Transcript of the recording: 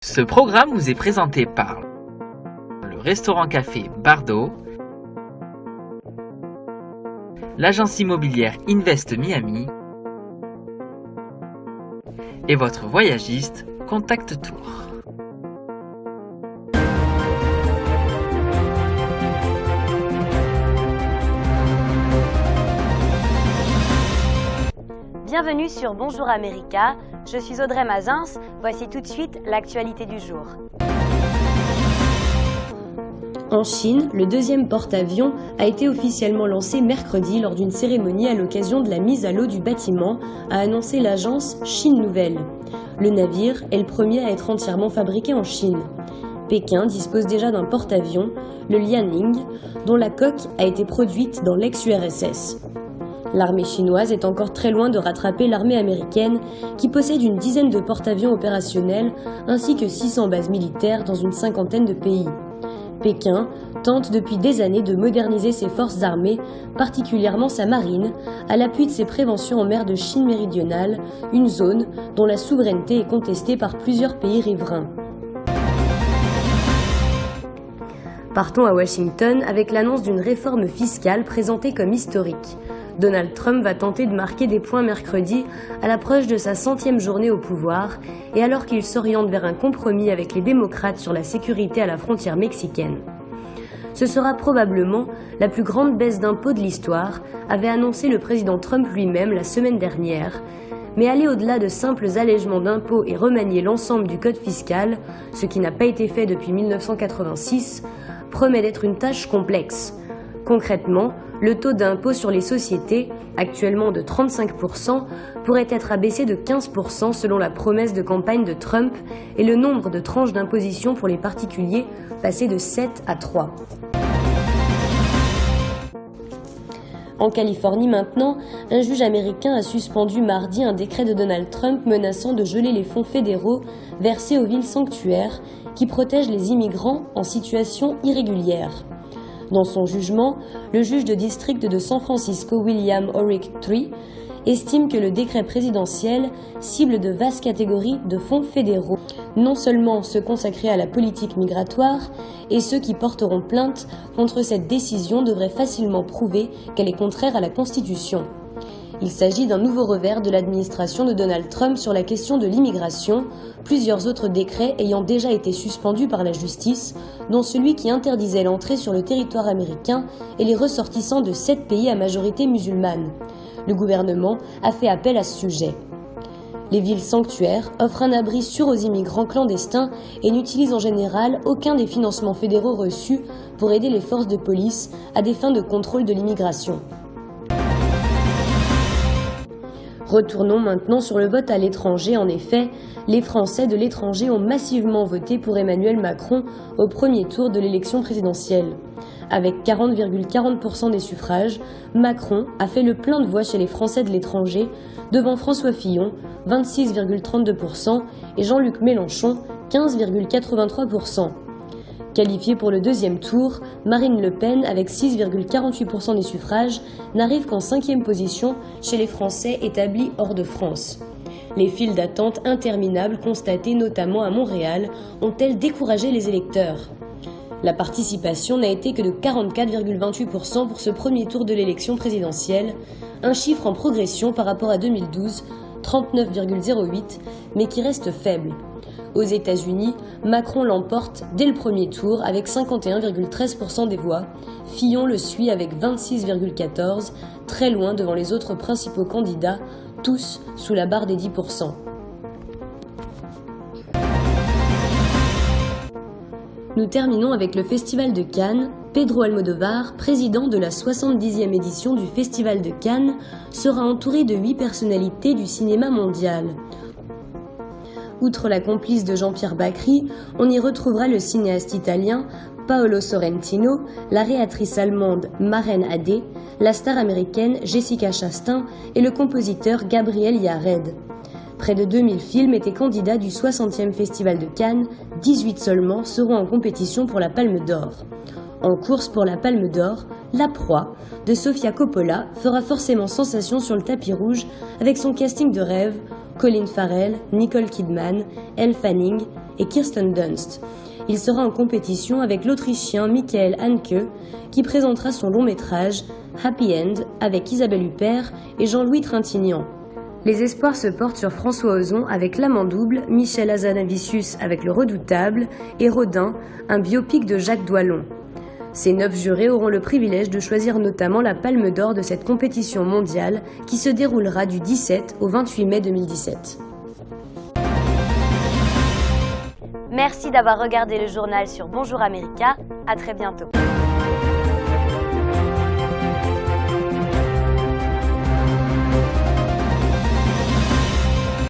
Ce programme vous est présenté par le restaurant-café Bardot, l'agence immobilière Invest Miami et votre voyagiste Contact Tour. Bienvenue sur Bonjour America, je suis Audrey Mazins, voici tout de suite l'actualité du jour. En Chine, le deuxième porte-avions a été officiellement lancé mercredi lors d'une cérémonie à l'occasion de la mise à l'eau du bâtiment, a annoncé l'agence Chine Nouvelle. Le navire est le premier à être entièrement fabriqué en Chine. Pékin dispose déjà d'un porte-avions, le Liaoning, dont la coque a été produite dans l'ex-URSS. L'armée chinoise est encore très loin de rattraper l'armée américaine qui possède une dizaine de porte-avions opérationnels ainsi que 600 bases militaires dans une cinquantaine de pays. Pékin tente depuis des années de moderniser ses forces armées, particulièrement sa marine, à l'appui de ses préventions en mer de Chine méridionale, une zone dont la souveraineté est contestée par plusieurs pays riverains. Partons à Washington avec l'annonce d'une réforme fiscale présentée comme historique. Donald Trump va tenter de marquer des points mercredi à l'approche de sa 100e journée au pouvoir et alors qu'il s'oriente vers un compromis avec les démocrates sur la sécurité à la frontière mexicaine. Ce sera probablement la plus grande baisse d'impôts de l'histoire, avait annoncé le président Trump lui-même la semaine dernière, mais aller au-delà de simples allègements d'impôts et remanier l'ensemble du code fiscal, ce qui n'a pas été fait depuis 1986, promet d'être une tâche complexe. Concrètement, le taux d'impôt sur les sociétés, actuellement de 35%, pourrait être abaissé de 15% selon la promesse de campagne de Trump et le nombre de tranches d'imposition pour les particuliers passé de 7 à 3. En Californie maintenant, un juge américain a suspendu mardi un décret de Donald Trump menaçant de geler les fonds fédéraux versés aux villes sanctuaires qui protègent les immigrants en situation irrégulière. Dans son jugement, le juge de district de San Francisco, William Orrick III, estime que le décret présidentiel cible de vastes catégories de fonds fédéraux, non seulement ceux consacrés à la politique migratoire, et ceux qui porteront plainte contre cette décision devraient facilement prouver qu'elle est contraire à la Constitution. Il s'agit d'un nouveau revers de l'administration de Donald Trump sur la question de l'immigration, plusieurs autres décrets ayant déjà été suspendus par la justice, dont celui qui interdisait l'entrée sur le territoire américain et les ressortissants de 7 pays à majorité musulmane. Le gouvernement a fait appel à ce sujet. Les villes sanctuaires offrent un abri sûr aux immigrants clandestins et n'utilisent en général aucun des financements fédéraux reçus pour aider les forces de police à des fins de contrôle de l'immigration. Retournons maintenant sur le vote à l'étranger. En effet, les Français de l'étranger ont massivement voté pour Emmanuel Macron au premier tour de l'élection présidentielle. Avec 40,40% des suffrages, Macron a fait le plein de voix chez les Français de l'étranger, devant François Fillon, 26,32%, et Jean-Luc Mélenchon, 15,83%. Qualifiée pour le deuxième tour, Marine Le Pen, avec 6,48% des suffrages, n'arrive qu'en 5e position chez les Français établis hors de France. Les files d'attente interminables constatées notamment à Montréal ont-elles découragé les électeurs ? La participation n'a été que de 44,28% pour ce premier tour de l'élection présidentielle, un chiffre en progression par rapport à 2012, 39,08%, mais qui reste faible. Aux États-Unis, Macron l'emporte dès le premier tour avec 51,13% des voix. Fillon le suit avec 26,14%, très loin devant les autres principaux candidats, tous sous la barre des 10%. Nous terminons avec le Festival de Cannes. Pedro Almodóvar, président de la 70e édition du Festival de Cannes, sera entouré de 8 personnalités du cinéma mondial. Outre la complice de Jean-Pierre Bacri, on y retrouvera le cinéaste italien Paolo Sorrentino, la réalisatrice allemande Maren Ade, la star américaine Jessica Chastain et le compositeur Gabriel Yared. Près de 2000 films étaient candidats du 60e Festival de Cannes, 18 seulement seront en compétition pour la Palme d'Or. En course pour la Palme d'Or, La Proie de Sofia Coppola fera forcément sensation sur le tapis rouge avec son casting de rêve, Colin Farrell, Nicole Kidman, Elle Fanning et Kirsten Dunst. Il sera en compétition avec l'Autrichien Michael Hanke, qui présentera son long-métrage Happy End avec Isabelle Huppert et Jean-Louis Trintignant. Les espoirs se portent sur François Ozon avec L'Amant double, Michel Hazanavicius avec Le Redoutable et Rodin, un biopic de Jacques Doillon. Ces 9 jurés auront le privilège de choisir notamment la Palme d'Or de cette compétition mondiale qui se déroulera du 17 au 28 mai 2017. Merci d'avoir regardé le journal sur Bonjour America. À très bientôt.